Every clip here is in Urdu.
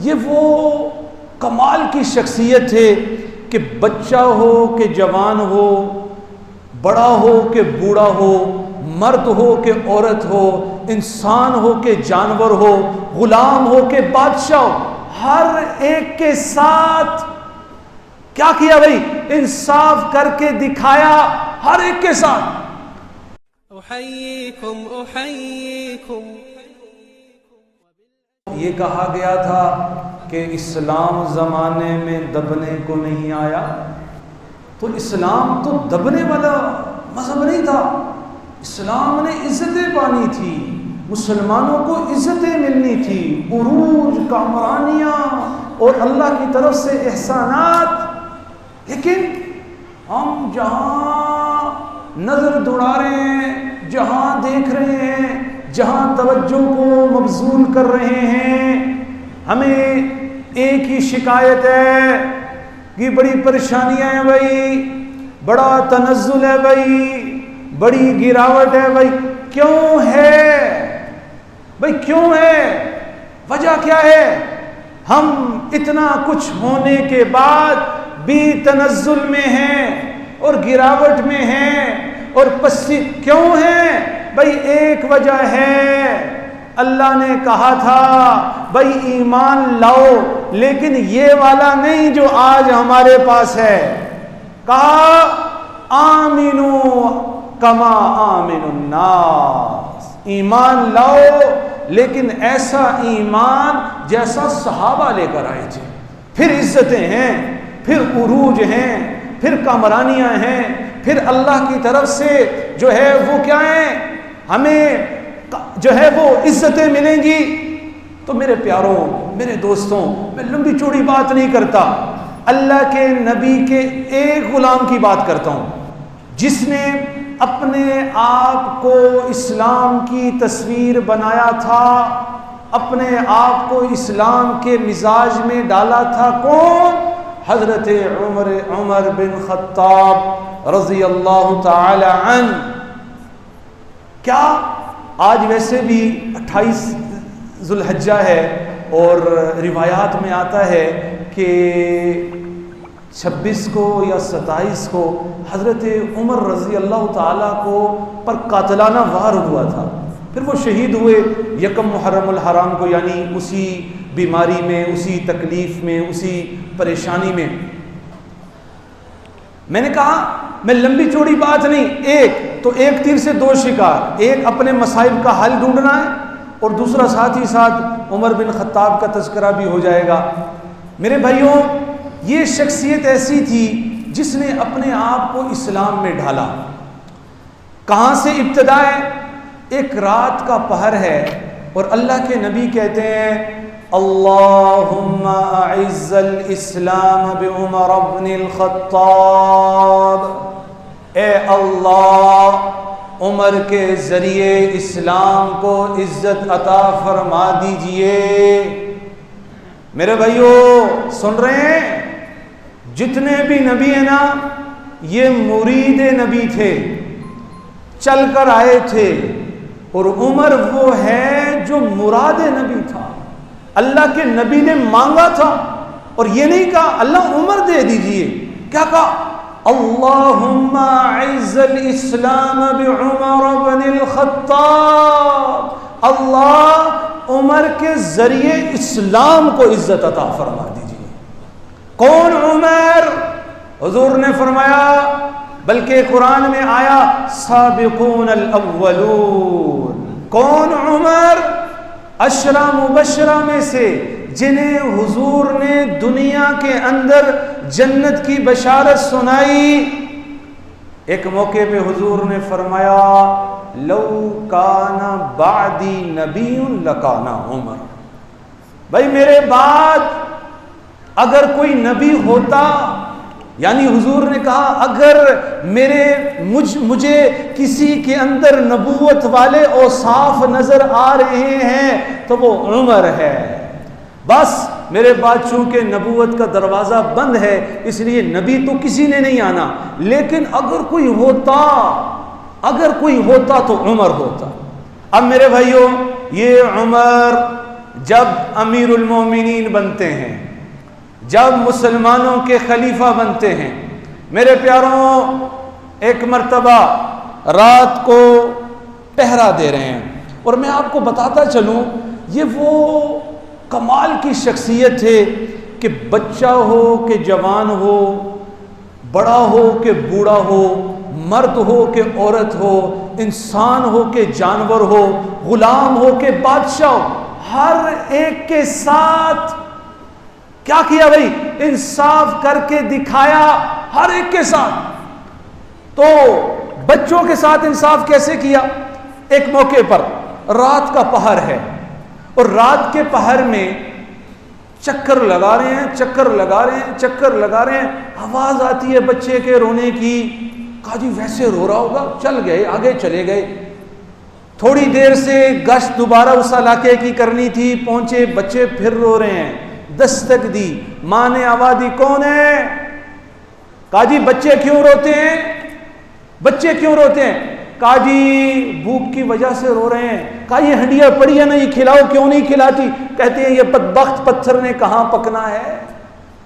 یہ وہ کمال کی شخصیت ہے کہ بچہ ہو کہ جوان ہو، بڑا ہو کہ بوڑھا ہو، مرد ہو کہ عورت ہو، انسان ہو کہ جانور ہو، غلام ہو کہ بادشاہ ہو، ہر ایک کے ساتھ کیا کیا بھائی؟ انصاف کر کے دکھایا ہر ایک کے ساتھ۔ احییکم احییکم۔ یہ کہا گیا تھا کہ اسلام زمانے میں دبنے کو نہیں آیا، تو اسلام تو دبنے والا مذہب نہیں تھا، اسلام نے عزتیں پانی تھی، مسلمانوں کو عزتیں ملنی تھی، عروج، کامرانیاں اور اللہ کی طرف سے احسانات۔ لیکن ہم جہاں نظر دوڑا رہے ہیں، جہاں دیکھ رہے ہیں، جہاں توجہ کو مبذول کر رہے ہیں، ہمیں ایک ہی شکایت ہے کہ بڑی پریشانیاں ہیں بھائی، بڑا تنزل ہے بھائی، بڑی گراوٹ ہے بھائی۔ کیوں ہے بھائی؟ کیوں ہے؟ وجہ کیا ہے؟ ہم اتنا کچھ ہونے کے بعد بھی تنزل میں ہیں اور گراوٹ میں ہیں اور پستی کیوں ہیں بھائی؟ ایک وجہ ہے، اللہ نے کہا تھا بھائی ایمان لاؤ، لیکن یہ والا نہیں جو آج ہمارے پاس ہے۔ کہا آمنو کما آمن الناس، ایمان لاؤ لیکن ایسا ایمان جیسا صحابہ لے کر آئے تھے۔ پھر عزتیں ہیں، پھر عروج ہیں، پھر کامرانیاں ہیں، پھر اللہ کی طرف سے جو ہے وہ کیا ہیں، ہمیں جو ہے وہ عزتیں ملیں گی۔ تو میرے پیاروں، میرے دوستوں، میں لمبی چوڑی بات نہیں کرتا، اللہ کے نبی کے ایک غلام کی بات کرتا ہوں جس نے اپنے آپ کو اسلام کی تصویر بنایا تھا، اپنے آپ کو اسلام کے مزاج میں ڈالا تھا۔ کون؟ حضرت عمر بن خطاب رضی اللہ تعالی عنہ۔ کیا آج ویسے بھی 28 ذو الحجہ ہے اور روایات میں آتا ہے کہ 26 کو یا 27 کو حضرت عمر رضی اللہ تعالیٰ کو پر قاتلانہ وار ہوا تھا، پھر وہ شہید ہوئے یکم محرم الحرام کو، یعنی اسی بیماری میں، اسی تکلیف میں، اسی پریشانی میں۔ میں نے کہا میں لمبی چوڑی بات نہیں، ایک تیر سے دو شکار، ایک اپنے مصائب کا حل ڈھونڈنا ہے اور دوسرا ساتھ ہی ساتھ عمر بن خطاب کا تذکرہ بھی ہو جائے گا۔ میرے بھائیوں، یہ شخصیت ایسی تھی جس نے اپنے آپ کو اسلام میں ڈھالا۔ کہاں سے ابتدا ہے؟ ایک رات کا پہر ہے اور اللہ کے نبی کہتے ہیں اللہم اعز الاسلام بعمر بن الخطاب، اے اللہ عمر کے ذریعے اسلام کو عزت عطا فرما دیجئے۔ میرے بھائیوں سن رہے ہیں؟ جتنے بھی نبی ہیں نا، یہ مرید نبی تھے، چل کر آئے تھے، اور عمر وہ ہے جو مراد نبی تھا، اللہ کے نبی نے مانگا تھا، اور یہ نہیں کہا اللہ عمر دے دیجئے، کیا کہا اللہم اعز الاسلام بعمر بن الخطاب، اللہ عمر کے ذریعے اسلام کو عزت عطا فرما دیجئے۔ کون عمر؟ حضور نے فرمایا، بلکہ قرآن میں آیا سابقون الاولون۔ کون عمر؟ عشرہ مبشرہ میں سے جنہیں حضور نے دنیا کے اندر جنت کی بشارت سنائی۔ ایک موقع پہ حضور نے فرمایا لو کان بعدی نبی لکان عمر، بھائی میرے بعد اگر کوئی نبی ہوتا، یعنی حضور نے کہا اگر مجھے کسی کے اندر نبوت والے اوصاف نظر آ رہے ہیں تو وہ عمر ہے۔ بس میرے بعد چونکہ نبوت کا دروازہ بند ہے اس لیے نبی تو کسی نے نہیں آنا، لیکن اگر کوئی ہوتا تو عمر ہوتا۔ اب میرے بھائیوں، یہ عمر جب امیر المومنین بنتے ہیں، جب مسلمانوں کے خلیفہ بنتے ہیں، میرے پیاروں ایک مرتبہ رات کو پہرا دے رہے ہیں، اور میں آپ کو بتاتا چلوں یہ وہ کمال کی شخصیت ہے کہ بچہ ہو کہ جوان ہو، بڑا ہو کہ بوڑھا ہو، مرد ہو کہ عورت ہو، انسان ہو کہ جانور ہو، غلام ہو کہ بادشاہ ہو، ہر ایک کے ساتھ کیا کیا بھائی؟ انصاف کر کے دکھایا ہر ایک کے ساتھ۔ تو بچوں کے ساتھ انصاف کیسے کیا؟ ایک موقع پر رات کا پہر ہے، اور رات کے پہر میں چکر لگا رہے ہیں، چکر لگا رہے ہیں، چکر لگا رہے ہیں، آواز آتی ہے بچے کے رونے کی۔ کہا جی ویسے رو رہا ہوگا، چل گئے، آگے چلے گئے۔ تھوڑی دیر سے گشت دوبارہ اس علاقے کی کرنی تھی، پہنچے، بچے پھر رو رہے ہیں، دستک دی، ماں نے آواز دی کون ہے؟ کہا جی بچے کیوں روتے ہیں؟ بچے کیوں روتے ہیں؟ کہا جی بھوک کی وجہ سے رو رہے ہیں۔ کہا یہ ہنڈیا پڑی ہے نا، یہ کھلاؤ، کیوں نہیں کھلاتی؟ کہتے ہیں یہ بدبخت پتھر نے کہاں پکنا ہے،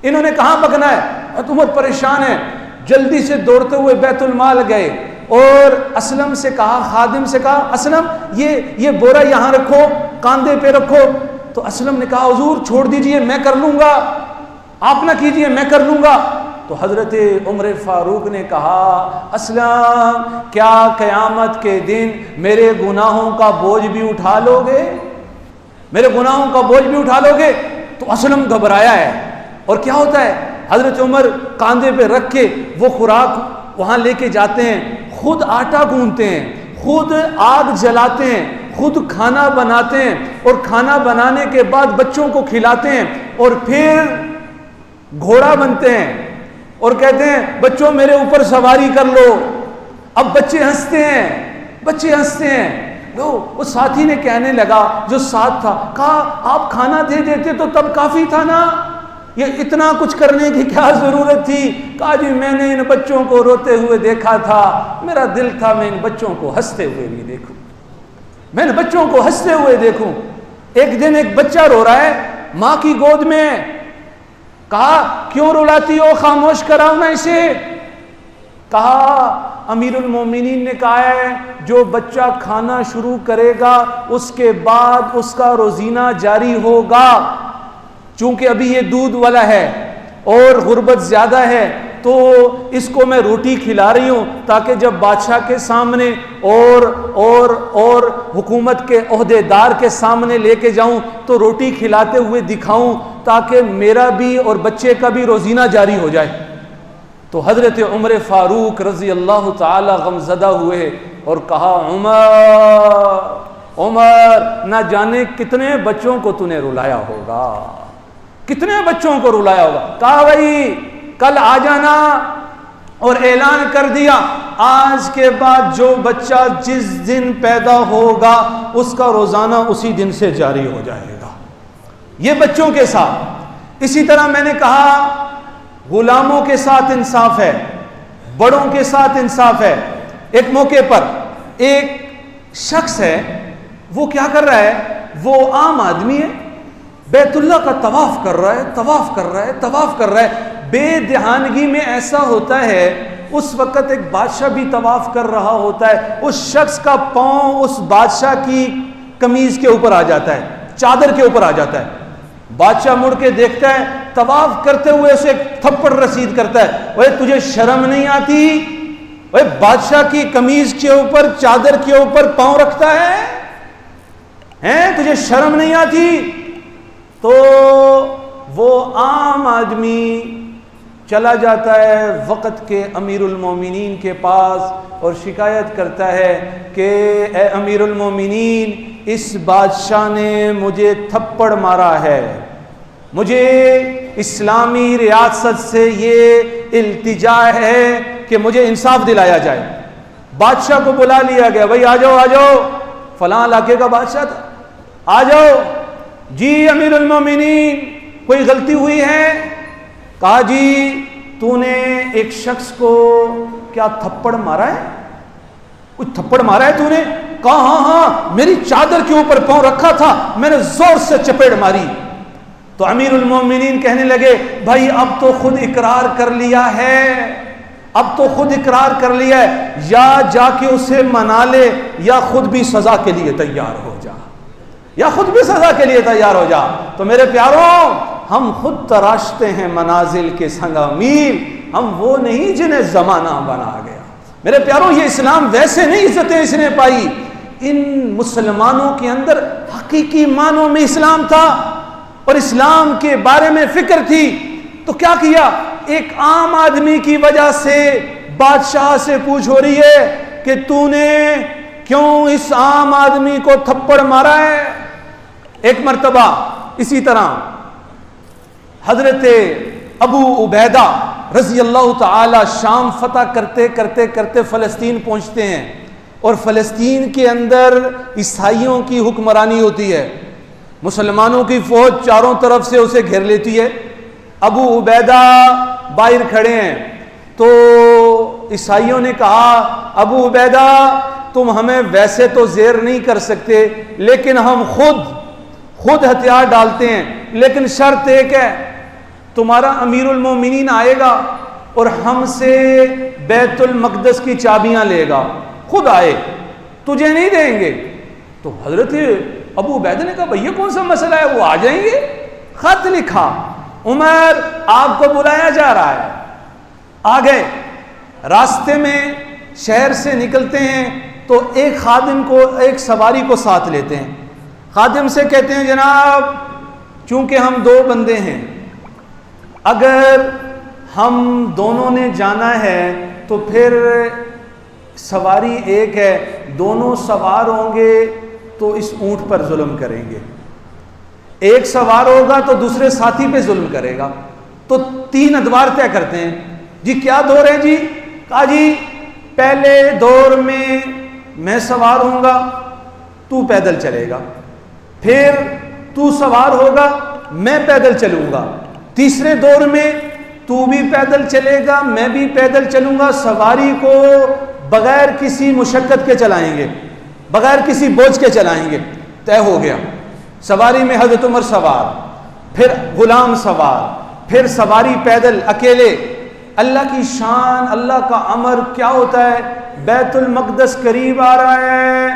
انہوں نے کہاں پکنا ہے۔ حکومت پریشان ہے، جلدی سے دوڑتے ہوئے بیت المال گئے اور اسلم سے کہا، خادم سے کہا اسلم یہ بورا یہاں رکھو، کاندھے پہ رکھو۔ تو اسلم نے کہا حضور چھوڑ دیجئے، میں کر لوں گا، آپ نہ کیجئے، میں کر لوں گا۔ تو حضرت عمر فاروق نے کہا اسلم کیا قیامت کے دن میرے گناہوں کا بوجھ بھی اٹھا لو گے؟ میرے گناہوں کا بوجھ بھی اٹھا لو گے؟ تو اسلم گھبرایا ہے، اور کیا ہوتا ہے حضرت عمر کاندھے پہ رکھ کے وہ خوراک وہاں لے کے جاتے ہیں، خود آٹا گوندتے ہیں، خود آگ جلاتے ہیں، خود کھانا بناتے ہیں، اور کھانا بنانے کے بعد بچوں کو کھلاتے ہیں، اور پھر گھوڑا بنتے ہیں اور کہتے ہیں بچوں میرے اوپر سواری کر لو۔ اب بچے ہنستے ہیں، بچے ہنستے ہیں۔ لو وہ ساتھی نے کہنے لگا جو ساتھ تھا، کہا آپ کھانا دے دیتے تو تب کافی تھا نا، یہ اتنا کچھ کرنے کی کیا ضرورت تھی؟ کہا جی میں نے ان بچوں کو روتے ہوئے دیکھا تھا، میرا دل تھا میں ان بچوں کو ہنستے ہوئے بھی دیکھوں، میں ان بچوں کو ہنستے ہوئے دیکھوں۔ ایک دن ایک بچہ رو رہا ہے ماں کی گود میں، کہا کیوں رلاتی ہو، خاموش کراؤ نا اسے۔ کہا امیر المومنین نے کہا ہے جو بچہ کھانا شروع کرے گا اس کے بعد اس کا روزینہ جاری ہوگا، چونکہ ابھی یہ دودھ والا ہے اور غربت زیادہ ہے تو اس کو میں روٹی کھلا رہی ہوں تاکہ جب بادشاہ کے سامنے اور حکومت کے عہدیدار کے سامنے لے کے جاؤں تو روٹی کھلاتے ہوئے دکھاؤں تاکہ میرا بھی اور بچے کا بھی روزینہ جاری ہو جائے۔ تو حضرت عمر فاروق رضی اللہ تعالی غمزدہ ہوئے اور کہا عمر نہ جانے کتنے بچوں کو تو نے رلایا ہوگا، کتنے بچوں کو رلایا ہوگا۔ کہا بھائی کل آ جانا، اور اعلان کر دیا آج کے بعد جو بچہ جس دن پیدا ہوگا اس کا روزانہ اسی دن سے جاری ہو جائے گا۔ یہ بچوں کے ساتھ۔ اسی طرح میں نے کہا غلاموں کے ساتھ انصاف ہے، بڑوں کے ساتھ انصاف ہے۔ ایک موقع پر ایک شخص ہے، وہ کیا کر رہا ہے، وہ عام آدمی ہے، بیت اللہ کا طواف کر رہا ہے، طواف کر رہا ہے، طواف کر رہا ہے۔ بے دہانگی میں ایسا ہوتا ہے اس وقت ایک بادشاہ بھی طواف کر رہا ہوتا ہے، اس شخص کا پاؤں اس بادشاہ کی قمیض کے اوپر آ جاتا ہے، چادر کے اوپر آ جاتا ہے۔ بادشاہ مڑ کے دیکھتا ہے، طواف کرتے ہوئے اسے ایک تھپڑ رسید کرتا ہے، اوے تجھے شرم نہیں آتی؟ اوے بادشاہ کی قمیض کے اوپر، چادر کے اوپر پاؤں رکھتا ہے، ہیں تجھے شرم نہیں آتی؟ تو وہ عام آدمی چلا جاتا ہے وقت کے امیر المومنین کے پاس اور شکایت کرتا ہے کہ اے امیر المومنین اس بادشاہ نے مجھے تھپڑ مارا ہے، مجھے اسلامی ریاست سے یہ التجا ہے کہ مجھے انصاف دلایا جائے۔ بادشاہ کو بلا لیا گیا، بھائی آ جاؤ آ جاؤ، فلاں علاقے کا بادشاہ تھا، آ جاؤ جی امیر المومنین کوئی غلطی ہوئی ہے؟ کہا جی تو نے ایک شخص کو کیا تھپڑ مارا ہے؟ کچھ تھپڑ مارا ہے تو نے؟ کہا ہاں ہاں میری چادر کے اوپر پاؤں رکھا تھا, میں نے زور سے چپیڑ ماری. تو امیر المومنین کہنے لگے بھائی اب تو خود اقرار کر لیا ہے, اب تو خود اقرار کر لیا ہے, یا جا کے اسے منا لے یا خود بھی سزا کے لیے تیار ہو جا, یا خود بھی سزا کے لیے تیار ہو جا. تو میرے پیاروں, ہم خود تراشتے ہیں منازل کے سنگا میل, ہم وہ نہیں جنہیں زمانہ بنا گیا. میرے پیاروں, یہ اسلام ویسے نہیں عزتیں اس نے پائی, ان مسلمانوں کے اندر حقیقی معنوں میں اسلام تھا اور اسلام کے بارے میں فکر تھی. تو کیا کیا, ایک عام آدمی کی وجہ سے بادشاہ سے پوچھ ہو رہی ہے کہ تو نے کیوں اس عام آدمی کو تھپڑ مارا ہے. ایک مرتبہ اسی طرح حضرت ابو عبیدہ رضی اللہ تعالی شام فتح کرتے کرتے کرتے فلسطین پہنچتے ہیں, اور فلسطین کے اندر عیسائیوں کی حکمرانی ہوتی ہے, مسلمانوں کی فوج چاروں طرف سے اسے گھیر لیتی ہے. ابو عبیدہ باہر کھڑے ہیں, تو عیسائیوں نے کہا ابو عبیدہ تم ہمیں ویسے تو زیر نہیں کر سکتے, لیکن ہم خود ہتھیار ڈالتے ہیں, لیکن شرط ایک ہے, تمہارا امیر المومنین آئے گا اور ہم سے بیت المقدس کی چابیاں لے گا, خود آئے, تجھے نہیں دیں گے. تو حضرت ابو عبیدہ نے کہا بھئی یہ کون سا مسئلہ ہے, وہ آ جائیں گے. خط لکھا, عمر آپ کو بلایا جا رہا ہے. آ گئے, راستے میں شہر سے نکلتے ہیں تو ایک خادم کو, ایک سواری کو ساتھ لیتے ہیں. خادم سے کہتے ہیں جناب چونکہ ہم دو بندے ہیں, اگر ہم دونوں نے جانا ہے تو پھر سواری ایک ہے, دونوں سوار ہوں گے تو اس اونٹ پر ظلم کریں گے, ایک سوار ہوگا تو دوسرے ساتھی پہ ظلم کرے گا. تو 3 ادوار طے کرتے ہیں. جی کیا دور ہے جی؟ کہا جی پہلے دور میں سوار ہوں گا, تو پیدل چلے گا, پھر تو سوار ہوگا میں پیدل چلوں گا, تیسرے دور میں تو بھی پیدل چلے گا میں بھی پیدل چلوں گا, سواری کو بغیر کسی مشقت کے چلائیں گے, بغیر کسی بوجھ کے چلائیں گے. طے ہو گیا. سواری میں حضرت عمر سوار, پھر غلام سوار, پھر سواری پیدل اکیلے. اللہ کی شان, اللہ کا امر کیا ہوتا ہے, بیت المقدس قریب آ رہا ہے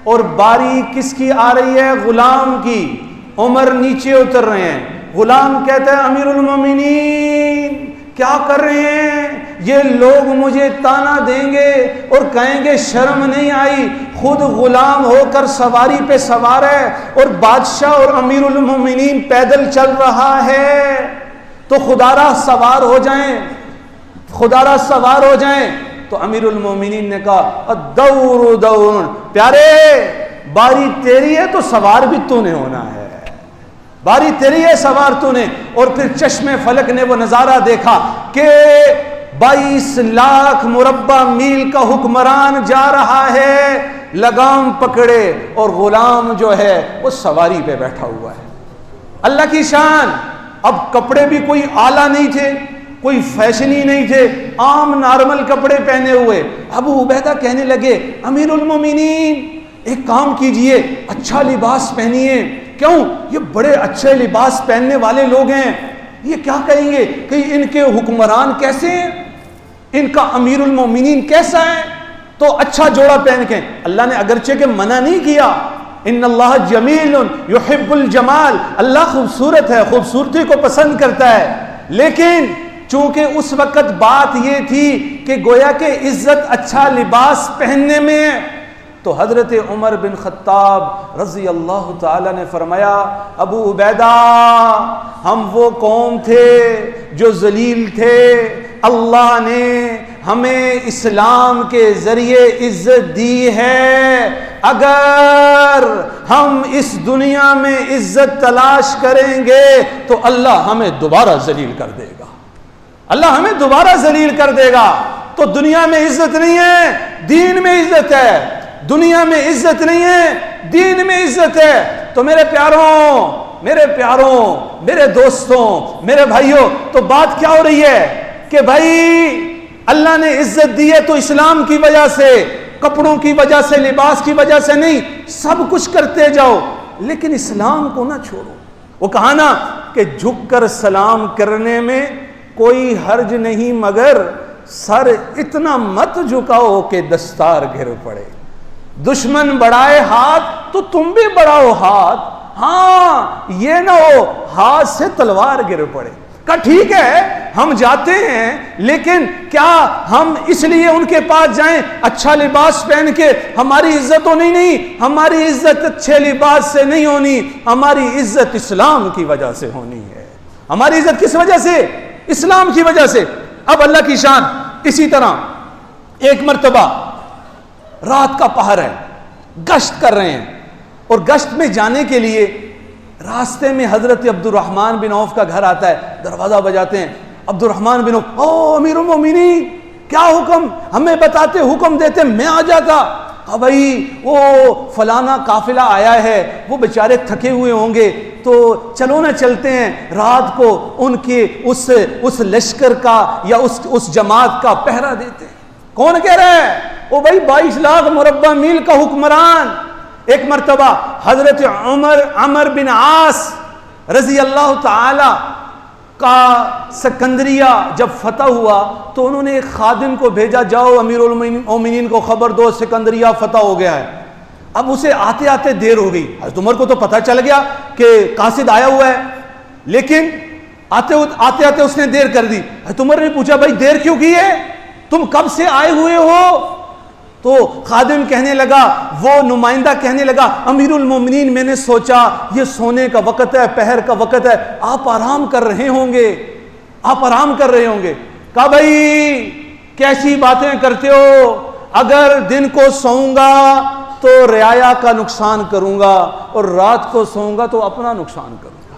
اور باری کس کی آ رہی ہے, غلام کی. عمر نیچے اتر رہے ہیں, غلام کہتا ہے امیر المومنین کیا کر رہے ہیں, یہ لوگ مجھے تانا دیں گے اور کہیں گے شرم نہیں آئی, خود غلام ہو کر سواری پہ سوار ہے اور بادشاہ اور امیر المومنین پیدل چل رہا ہے, تو خدا را سوار ہو جائیں, خدا را سوار ہو جائیں. تو امیر المومنین نے کہا الدور دور, پیارے باری تیری ہے تو سوار بھی تو نے ہونا ہے, باری تیری ہے سوار تو نے. اور پھر چشم فلک نے وہ نظارہ دیکھا کہ 22 لاکھ مربع میل کا حکمران جا رہا ہے, لگام پکڑے, اور غلام جو ہے وہ سواری پہ بیٹھا ہوا ہے. اللہ کی شان. اب کپڑے بھی کوئی اعلیٰ نہیں تھے, کوئی فیشنی نہیں تھے, عام نارمل کپڑے پہنے ہوئے. ابو عبیدہ کہنے لگے امیر المومنین ایک کام کیجئے, اچھا لباس پہنیے. کیوں, یہ بڑے اچھے لباس پہننے والے لوگ ہیں, یہ کیا کہیں گے کہ ان کے حکمران کیسے ہیں, ان کا امیر المومنین کیسا ہے, تو اچھا جوڑا پہن کے. اللہ نے اگرچہ کہ منع نہیں کیا, ان اللہ جمیل یحب الجمال, اللہ خوبصورت ہے, خوبصورتی کو پسند کرتا ہے, لیکن چونکہ اس وقت بات یہ تھی کہ گویا کہ عزت اچھا لباس پہننے میں. تو حضرت عمر بن خطاب رضی اللہ تعالی نے فرمایا ابو عبیدہ ہم وہ قوم تھے جو ذلیل تھے, اللہ نے ہمیں اسلام کے ذریعے عزت دی ہے, اگر ہم اس دنیا میں عزت تلاش کریں گے تو اللہ ہمیں دوبارہ ذلیل کر دے گا, اللہ ہمیں دوبارہ ذلیل کر دے گا. تو دنیا میں عزت نہیں ہے, دین میں عزت ہے, دنیا میں عزت نہیں ہے, دین میں عزت ہے. تو میرے پیاروں, میرے دوستوں, میرے بھائیوں, تو بات کیا ہو رہی ہے کہ بھائی اللہ نے عزت دی ہے تو اسلام کی وجہ سے, کپڑوں کی وجہ سے، لباس کی وجہ سے نہیں، سب کچھ کرتے جاؤ لیکن اسلام کو نہ چھوڑو۔ وہ کہا نا کہ جھک کر سلام کرنے میں کوئی حرج نہیں، مگر سر اتنا مت جھکاؤ کہ دستار گر پڑے۔ دشمن بڑھائے ہاتھ تو تم بھی بڑھاؤ ہاتھ، ہاں یہ نہ ہو ہاتھ سے تلوار گر پڑے۔ کہا ٹھیک ہے ہم جاتے ہیں، لیکن کیا ہم اس لیے ان کے پاس جائیں اچھا لباس پہن کے؟ ہماری عزت ہونی نہیں، ہماری عزت اچھے لباس سے نہیں ہونی، ہماری عزت اسلام کی وجہ سے ہونی ہے۔ ہماری عزت کس وجہ سے؟ اسلام کی وجہ سے۔ اب اللہ کی شان، اسی طرح ایک مرتبہ رات کا پہر ہے، گشت کر رہے ہیں، اور گشت میں جانے کے لیے راستے میں حضرت عبد الرحمن بن عوف کا گھر آتا ہے، دروازہ بجاتے ہیں۔ عبد الرحمن بن عوف، او امیر المومنین کیا حکم؟ ہمیں بتاتے، حکم دیتے، میں آ جاتا۔ کہا بھائی وہ فلانا قافلہ آیا ہے، وہ بیچارے تھکے ہوئے ہوں گے، تو چلو نہ چلتے ہیں رات کو ان کے اس لشکر کا یا اس جماعت کا پہرا دیتے ہیں۔ کون کہہ رہا ہے؟ او بھائی 22 لاکھ مربع میل کا حکمران۔ ایک مرتبہ حضرت عمر بن عاص رضی اللہ تعالی کا سکندریہ جب فتح ہوا تو انہوں نے ایک خادم کو بھیجا، جاؤ امیر المومنین کو خبر دو سکندریہ فتح ہو گیا ہے۔ اب اسے آتے آتے دیر ہو گئی، حضرت عمر کو تو پتہ چل گیا کہ قاصد آیا ہوا ہے، لیکن آتے آتے اس نے دیر کر دی۔ حضرت عمر نے پوچھا بھائی دیر کیوں کی ہے؟ تم کب سے آئے ہوئے ہو؟ تو خادم کہنے لگا، وہ نمائندہ کہنے لگا، امیر المومنین میں نے سوچا یہ سونے کا وقت ہے، پہر کا وقت ہے، آپ آرام کر رہے ہوں گے، آپ آرام کر رہے ہوں گے۔ کہا بھائی کیسی باتیں کرتے ہو؟ اگر دن کو سوؤں گا تو رعایا کا نقصان کروں گا، اور رات کو سوؤں گا تو اپنا نقصان کروں گا،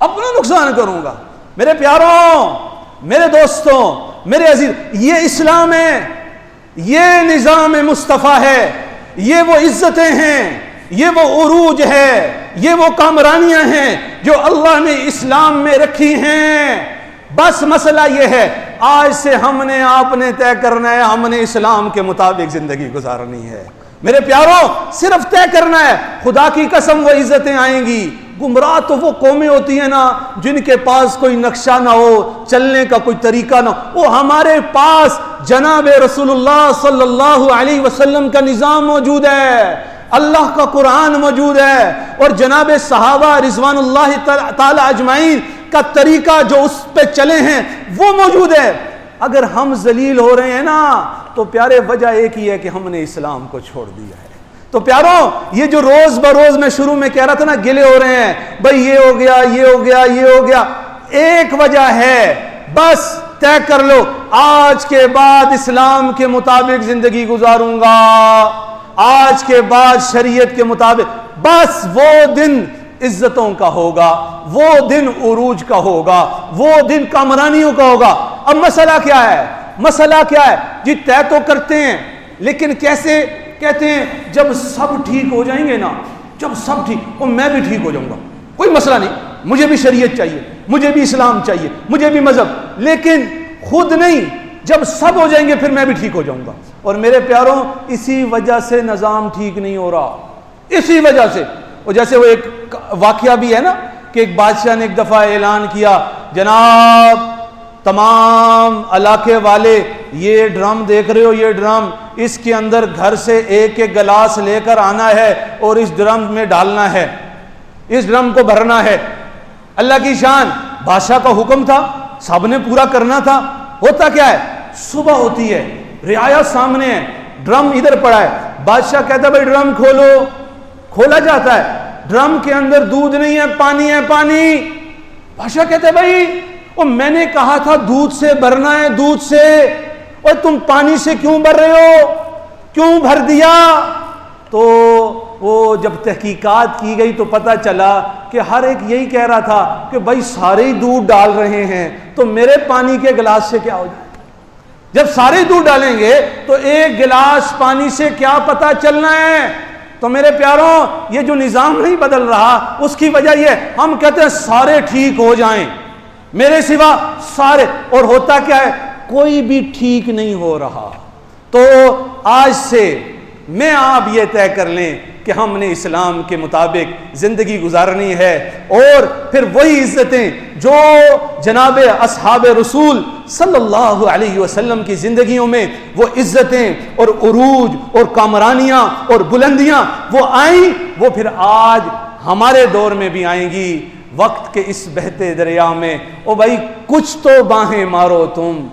اپنا نقصان کروں گا۔ میرے پیاروں، میرے دوستوں، میرے عزیز، یہ اسلام ہے، یہ نظام مصطفیٰ ہے، یہ وہ عزتیں ہیں، یہ وہ عروج ہے، یہ وہ کامرانیاں ہیں جو اللہ نے اسلام میں رکھی ہیں۔ بس مسئلہ یہ ہے آج سے ہم نے آپ نے طے کرنا ہے، ہم نے اسلام کے مطابق زندگی گزارنی ہے۔ میرے پیاروں صرف طے کرنا ہے، خدا کی قسم وہ عزتیں آئیں گی۔ گمراہ تو وہ قومیں ہوتی ہیں نا جن کے پاس کوئی نقشہ نہ ہو، چلنے کا کوئی طریقہ نہ ہو، وہ ہمارے پاس جناب رسول اللہ صلی اللہ علیہ وسلم کا نظام موجود ہے، اللہ کا قرآن موجود ہے، اور جناب صحابہ رضوان اللہ تعالی اجمعین کا طریقہ جو اس پہ چلے ہیں وہ موجود ہے۔ اگر ہم ذلیل ہو رہے ہیں نا تو پیارے وجہ ایک ہی ہے کہ ہم نے اسلام کو چھوڑ دیا ہے۔ تو پیاروں یہ جو روز بروز میں شروع میں کہہ رہا تھا نا گلے ہو رہے ہیں، بھائی یہ ہو گیا، یہ ہو گیا، یہ ہو گیا، ایک وجہ ہے، بس طے کر لو آج کے بعد اسلام کے مطابق زندگی گزاروں گا، آج کے بعد شریعت کے مطابق، بس وہ دن عزتوں کا ہوگا، وہ دن عروج کا ہوگا، وہ دن کامرانیوں کا ہوگا۔ اب مسئلہ کیا ہے؟ مسئلہ کیا ہے جی؟ طے تو کرتے ہیں لیکن کیسے؟ کہتے ہیں جب سب ٹھیک ہو جائیں گے نا، جب سب ٹھیک ہو میں بھی ٹھیک ہو جاؤں گا، کوئی مسئلہ نہیں، مجھے بھی شریعت چاہیے، مجھے بھی اسلام چاہیے، مجھے بھی مذہب، لیکن خود نہیں، جب سب ہو جائیں گے پھر میں بھی ٹھیک ہو جاؤں گا۔ اور میرے پیاروں اسی وجہ سے نظام ٹھیک نہیں ہو رہا، اسی وجہ سے۔ اور جیسے وہ ایک واقعہ بھی ہے نا کہ ایک بادشاہ نے ایک دفعہ اعلان کیا، جناب تمام علاقے والے یہ ڈرم دیکھ رہے ہو، یہ ڈرم، اس کے اندر گھر سے ایک ایک گلاس لے کر آنا ہے اور اس ڈرم میں ڈالنا ہے، اس ڈرم کو بھرنا ہے۔ اللہ کی شان، بادشاہ کا حکم تھا، سب نے پورا کرنا تھا۔ ہوتا کیا ہے، صبح ہوتی ہے، رعایا سامنے ہے، ڈرم ادھر پڑا ہے، بادشاہ کہتا ہے بھائی ڈرم کھولو، کھولا جاتا ہے، ڈرم کے اندر دودھ نہیں ہے، پانی ہے، پانی۔ بادشاہ کہتا ہے بھائی وہ میں نے کہا تھا دودھ سے بھرنا ہے، دودھ سے، اور تم پانی سے کیوں بھر رہے ہو، کیوں بھر دیا؟ تو وہ جب تحقیقات کی گئی تو پتہ چلا کہ ہر ایک یہی کہہ رہا تھا کہ بھائی سارے ہی دودھ ڈال رہے ہیں تو میرے پانی کے گلاس سے کیا ہو جائے؟ جب سارے دودھ ڈالیں گے تو ایک گلاس پانی سے کیا پتہ چلنا ہے؟ تو میرے پیاروں یہ جو نظام نہیں بدل رہا اس کی وجہ یہ، ہم کہتے ہیں سارے ٹھیک ہو جائیں میرے سوا سارے، اور ہوتا کیا ہے کوئی بھی ٹھیک نہیں ہو رہا۔ تو آج سے میں آپ یہ طے کر لیں کہ ہم نے اسلام کے مطابق زندگی گزارنی ہے، اور پھر وہی عزتیں جو جناب اصحاب رسول صلی اللہ علیہ وسلم کی زندگیوں میں وہ عزتیں اور عروج اور کامرانیاں اور بلندیاں وہ آئیں، وہ پھر آج ہمارے دور میں بھی آئیں گی۔ وقت کے اس بہتے دریا میں او بھائی کچھ تو باہیں مارو تم،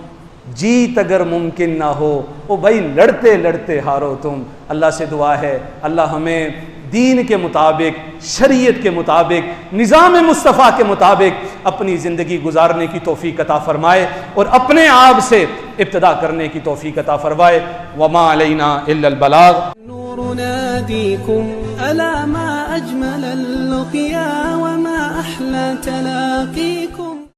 جیت اگر ممکن نہ ہو او بھائی لڑتے لڑتے ہارو تم۔ اللہ سے دعا ہے اللہ ہمیں دین کے مطابق، شریعت کے مطابق، نظام مصطفیٰ کے مطابق اپنی زندگی گزارنے کی توفیق عطا فرمائے اور اپنے آپ سے ابتدا کرنے کی توفیق عطا فرمائے۔ وما علینا الا البلاغ۔ النور ناديكم ألا ما أجمل اللقيا وما أحلى تلاقيكم